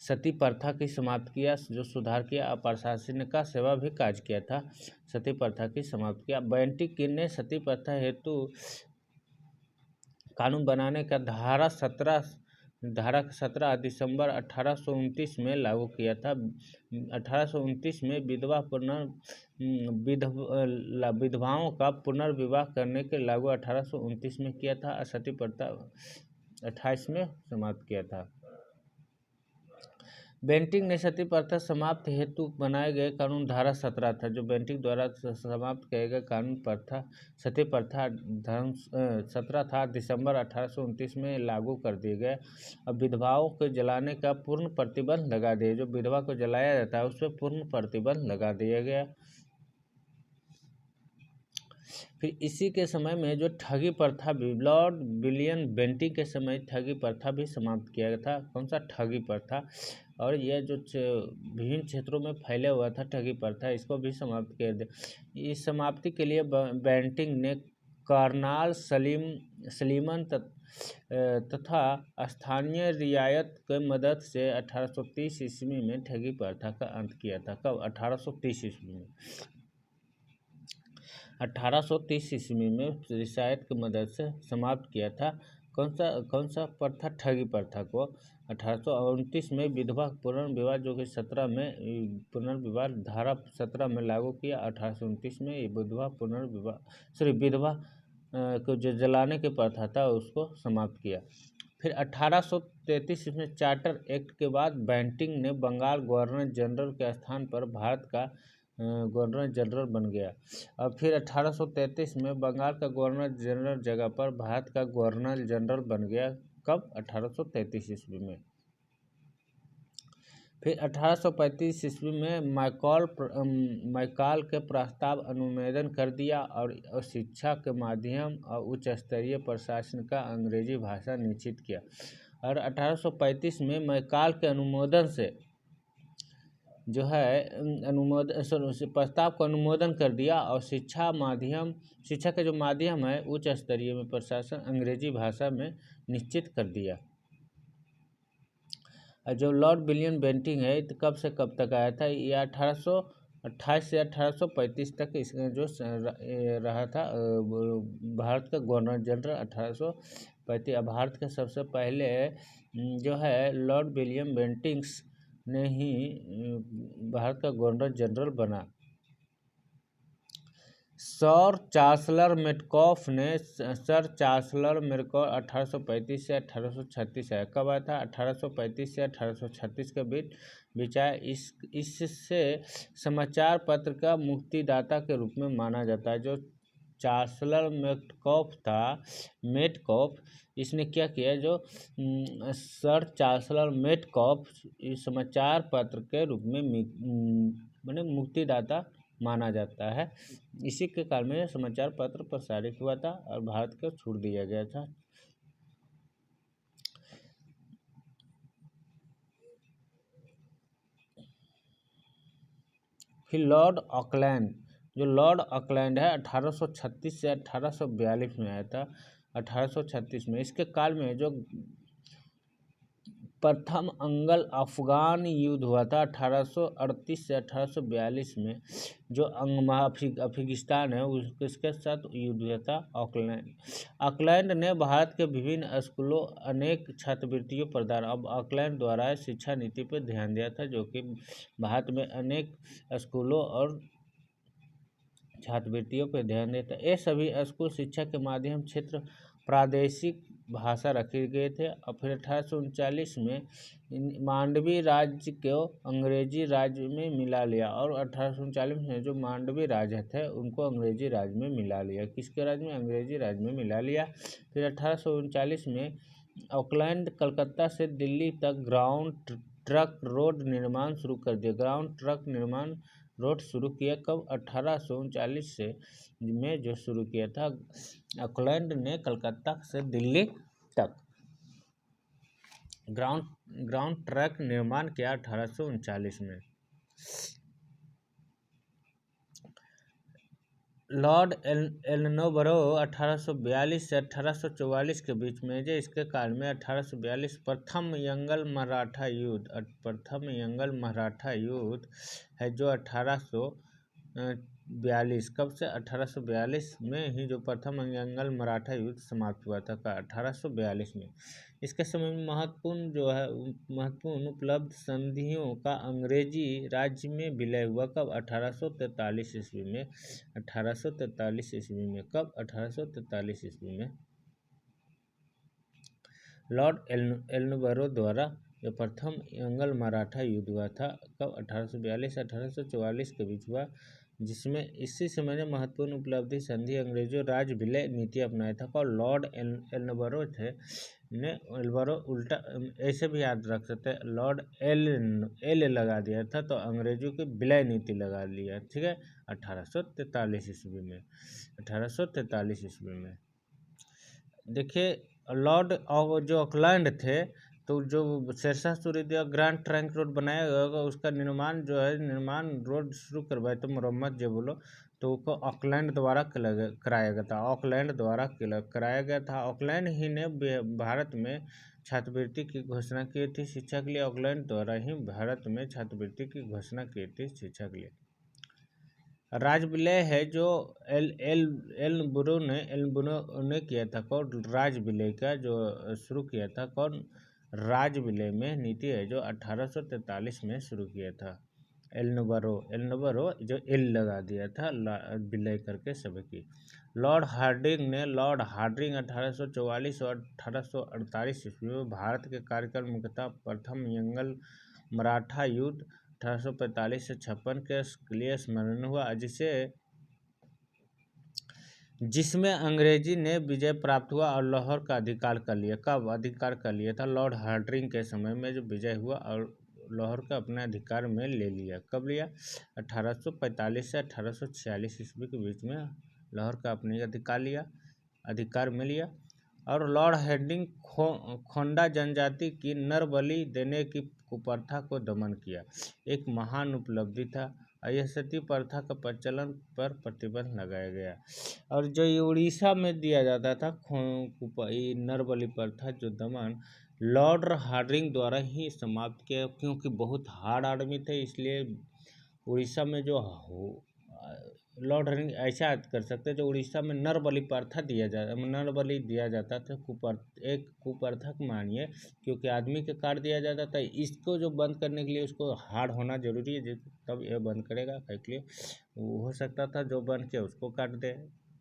सती प्रथा की समाप्त किया, जो सुधार किया। और प्रशासनिक का सेवा भी कार्य किया था। सती प्रथा की समाप्त किया। बेंटिंक ने सती प्रथा हेतु कानून बनाने का धारा 17 दिसंबर 1829 में लागू किया था। 1829 में विधवाओं का पुनर्विवाह करने के लागू 1829 में किया था। सती प्रथा 28 में समाप्त किया था। बेंटिंक ने सती प्रथा समाप्त हेतु बनाए गए कानून धारा 17 था। जो बेंटिंक द्वारा समाप्त किए गए कानून सती प्रथा 17 था, दिसंबर 1829 में लागू कर दिए गए। अब विधवाओं को जलाने का पूर्ण प्रतिबंध लगा दिया। जो विधवा को जलाया जाता है उस पर पूर्ण प्रतिबंध लगा दिया गया। फिर इसी के समय में जो ठगी प्रथा भी लॉर्ड विलियम बेंटिंक के समय ठगी प्रथा भी समाप्त किया गया था। कौन सा? ठगी प्रथा। और यह जो विभिन्न क्षेत्रों में फैले हुआ था ठगी प्रथा, इसको भी समाप्त किया गया। इस समाप्ति के लिए बेंटिंक ने कर्नल सलीमन तथा स्थानीय रियायत के मदद से 1830 ईस्वी में ठगी प्रथा का अंत किया था। कब? 1830 ईस्वी में। 1830 ईस्वी में रियायत की मदद से समाप्त किया था। कौन सा प्रथा? ठगी प्रथा को। 1829 में विधवा पुनर्विवाह जो कि 17 में पुनर्विवाह धारा 17 में लागू किया। 1829 में विधवा को जो जलाने की प्रथा था उसको समाप्त किया। फिर 1833 में चार्टर एक्ट के बाद बेंटिंक ने बंगाल गवर्नर जनरल के स्थान पर भारत का गवर्नर जनरल बन गया। और फिर 1833 में बंगाल का गवर्नर जनरल जगह पर भारत का गवर्नर जनरल बन गया। कब? 1833 ईस्वी में। फिर 1835 ईस्वी में मैकाल के प्रस्ताव अनुमोदन कर दिया और शिक्षा के माध्यम और उच्च स्तरीय प्रशासन का अंग्रेजी भाषा निश्चित किया। और 1835 में मैकाल के अनुमोदन से जो है प्रस्ताव को अनुमोदन कर दिया और शिक्षा का जो माध्यम है उच्च स्तरीय में प्रशासन अंग्रेजी भाषा में निश्चित कर दिया। जो लॉर्ड विलियम बेंटिंग है तो कब से कब तक आया था? ये 1828 से 1835 तक इसका जो रहा था भारत का गवर्नर जनरल 1835। भारत के सबसे पहले जो है लॉर्ड विलियम बेंटिंग्स ने ही भारत का गवर्नर जनरल बना। सर चांसलर मेटकॉफ 1835 से 1836 आया। कब आया था? 1835 से 1836 के बीच आया। इससे समाचार पत्र का मुक्तिदाता के रूप में माना जाता है। जो चांसलर मेटकॉफ इसने क्या किया? जो सर चांसलर मेटकॉफ समाचार पत्र के रूप में माने मुक्तिदाता माना जाता है। इसी के काल में समाचार पत्र प्रसारित हुआ था और भारत को छोड़ दिया गया था। फिर लॉर्ड ऑकलैंड, जो लॉर्ड ऑकलैंड है 1836 से 1842 में आया था। 1836 में इसके काल में जो प्रथम अंगल अफगान युद्ध हुआ था 1838 से 1842 में, जो अफगानिस्तान है उसके साथ युद्ध हुआ था। ऑकलैंड ने भारत के विभिन्न स्कूलों अनेक छात्रवृत्तियों प्रदान। अब ऑकलैंड द्वारा शिक्षा नीति पर ध्यान दिया था, जो कि भारत में अनेक स्कूलों और छात्रवृत्तियों पर ध्यान देता। ये सभी स्कूल शिक्षा के माध्यम क्षेत्र प्रादेशिक भाषा रखे गए थे। और फिर 1839 में मांडवी राज्य को अंग्रेजी राज्य में मिला लिया। और 1839 में जो मांडवी राज्य थे उनको अंग्रेजी राज्य में मिला लिया। किसके राज्य में? अंग्रेजी राज्य में मिला लिया। फिर 1839 में ऑकलैंड कलकत्ता से दिल्ली तक ग्राउंड ट्रक रोड निर्माण शुरू कर दिया। ग्राउंड ट्रक निर्माण रोड शुरू किया। कब? 1839 से में जो शुरू किया था ऑकलैंड ने कलकत्ता से दिल्ली तक ग्राउंड ट्रक निर्माण किया 1839 में। लॉर्ड एलनोबरो 1842 से 1844 के बीच में जो इसके काल में 1842 प्रथम यंगल मराठा युद्ध है, जो 1842 कब से? 1842 में ही जो प्रथम यंगल मराठा युद्ध समाप्त हुआ था 1842 में। इसके समय में महत्वपूर्ण उपलब्ध संधियों का अंग्रेजी राज्य में विलय हुआ। कब? 1843 ईस्वी में। 1843 ईस्वी में। कब? 1843 ईस्वी में। लॉर्ड एलनोबरो द्वारा जो प्रथम यंगल मराठा युद्ध हुआ था कब? 1842 से 1844 के बीच हुआ, जिसमें इसी समय में महत्वपूर्ण उपलब्धि संधि अंग्रेजों राज्य विलय नीति अपनाया था। और लॉर्ड एलनोबरो एलनोबरो उल्टा ऐसे भी याद रख सकते हैं, लॉर्ड एल लगा दिया था तो अंग्रेजों की विलय नीति लगा लिया। ठीक है, 1843 ईस्वी में। 1843 ईस्वी में देखिए लॉर्ड जो ऑकलैंड थे तो जो शेरशाह सूरीद्वार ग्रैंड ट्रंक रोड बनाया गया उसका निर्माण रोड शुरू करवाया तो मरम्मत जो बोलो तो उसको ऑकलैंड द्वारा कराया गया था। ऑकलैंड द्वारा कराया गया था। ऑकलैंड ही ने भारत में छात्रवृत्ति की घोषणा की थी शिक्षा के लिए। ऑकलैंड द्वारा ही भारत में छात्रवृत्ति की घोषणा की थी शिक्षा के लिए। राज विलय है जो एलनोबरो ने किया था। कौन? राज विलय का जो शुरू किया था कौन? राज विलय में नीति है जो 1843 में शुरू किया था। एलनोबरो जो एल लगा दिया था विलय करके सभी की। लॉर्ड हार्डिंग 1844 और 1848 ईस्वी में भारत के कार्यकाल मुख्यतः प्रथम यंगल मराठा युद्ध 1845 से 56 के लिए स्मरण हुआ, जिसमें अंग्रेजी ने विजय प्राप्त हुआ और लाहौर का अधिकार कर लिया। कब अधिकार कर लिया था? लॉर्ड हार्डिंग के समय में जो विजय हुआ और लाहौर का अपने अधिकार में ले लिया। कब लिया? 1845 से 1846 ईस्वी के बीच में लाहौर का अपने अधिकार में लिया। और लॉर्ड हार्डिंग खोंडा जनजाति की नर बलि देने की कुप्रथा को दमन किया, एक महान उपलब्धि था। यह सती प्रथा का प्रचलन पर प्रतिबंध लगाया गया। और जो ये उड़ीसा में दिया जाता था नर बलि प्रथा, जो दमन लॉर्ड हार्डिंग द्वारा ही समाप्त किया, क्योंकि बहुत हार्ड आदमी थे, इसलिए उड़ीसा में जो लॉर्ड हार्डिंग ऐसा कर सकते जो उड़ीसा में नर बलि दिया जाता था, एक कुप्रथा मानिए, क्योंकि आदमी के काट दिया जाता था। इसको जो बंद करने के लिए उसको हार्ड होना जरूरी है, तब यह बंद करेगा। इसलिए हो सकता था जो बंद किया उसको काट दे,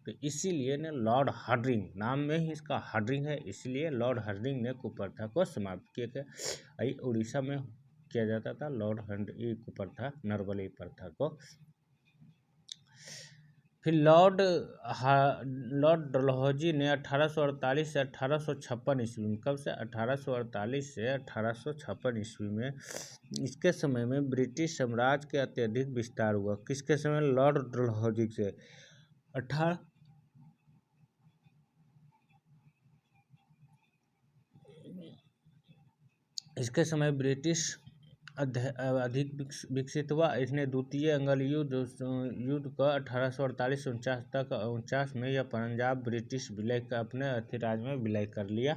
तो इसीलिए ने लॉर्ड हार्डिंग, नाम में ही इसका हार्डिंग है, इसलिए लॉर्ड हार्डिंग ने कुप्रथा को समाप्त किया था। उड़ीसा में किया जाता था लॉर्ड हार्डिंग कुप्रथा, नरबली प्रथा को। फिर लॉर्ड डलहौजी ने 1848 से 1856 ईस्वी में, कब से? 1848 से 1856 ईस्वी में, इसके समय में ब्रिटिश साम्राज्य के अत्यधिक विस्तार हुआ। किसके समय? लॉर्ड डलहौजी से। इसके समय ब्रिटिश अधिक विकसित हुआ। इसने द्वितीय एंग्लो युद्ध का 1848 से 49 में यह पंजाब ब्रिटिश विलय का अपने अधिराज में विलय कर लिया।